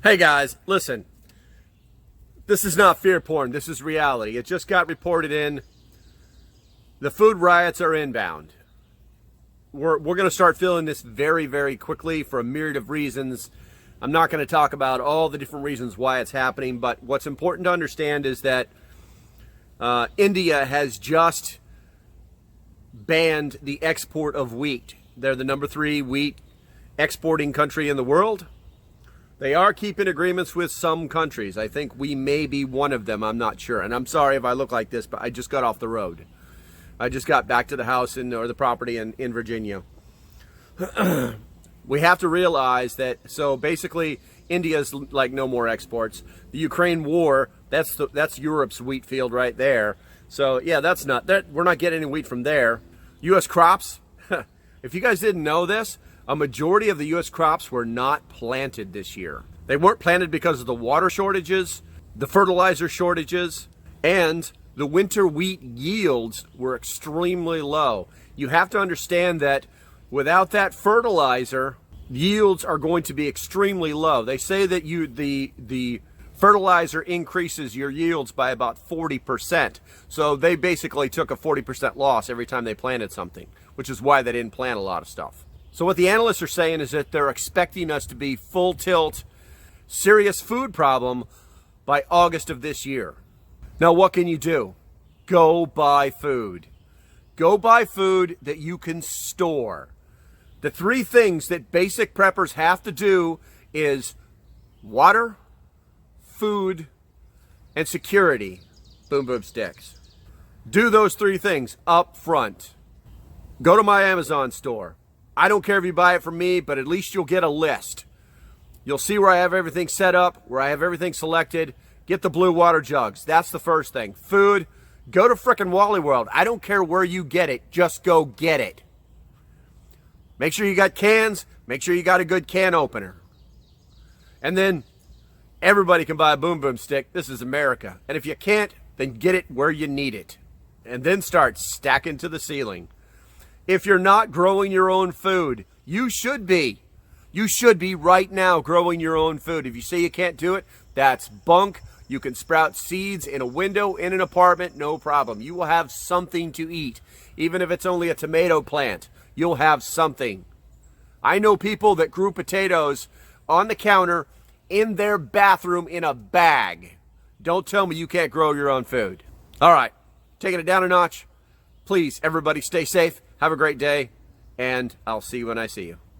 Hey guys, listen. This is not fear porn. This is reality. It just got reported in. The food riots are inbound. We're going to start feeling this very, very quickly for a myriad of reasons. I'm not going to talk about all the different reasons why it's happening, but what's important to understand is that India has just banned the export of wheat. They're the number 3 wheat exporting country in the world. They are keeping agreements with some countries. I think we may be one of them. I'm not sure. And I'm sorry if I look like this, but I just got off the road. I just got back to the house or the property in Virginia. We have to realize that, so basically, India's like no more exports. The Ukraine war, that's Europe's wheat field right there. So yeah, we're not getting any wheat from there. U.S. crops, if you guys didn't know this, a majority of the U.S. crops were not planted this year. They weren't planted because of the water shortages, the fertilizer shortages, and the winter wheat yields were extremely low. You have to understand that without that fertilizer, yields are going to be extremely low. They say that the fertilizer increases your yields by about 40%. So they basically took a 40% loss every time they planted something, which is why they didn't plant a lot of stuff. So what the analysts are saying is that they're expecting us to be full tilt, serious food problem by August of this year. Now, what can you do? Go buy food. Go buy food that you can store. The 3 things that basic preppers have to do is water, food, and security. Boom, boom, sticks. Do those 3 things up front. Go to my Amazon store. I don't care if you buy it from me, but at least you'll get a list. You'll see where I have everything set up, where I have everything selected. Get the blue water jugs. That's the first thing. Food, go to frickin' Wally World. I don't care where you get it. Just go get it. Make sure you got cans. Make sure you got a good can opener. And then everybody can buy a boom boom stick. This is America. And if you can't, then get it where you need it. And then start stacking to the ceiling. If you're not growing your own food, you should be. You should be right now growing your own food. If you say you can't do it, that's bunk. You can sprout seeds in a window in an apartment, no problem. You will have something to eat. Even if it's only a tomato plant, you'll have something. I know people that grew potatoes on the counter in their bathroom in a bag. Don't tell me you can't grow your own food. All right, taking it down a notch. Please, everybody stay safe. Have a great day, and I'll see you when I see you.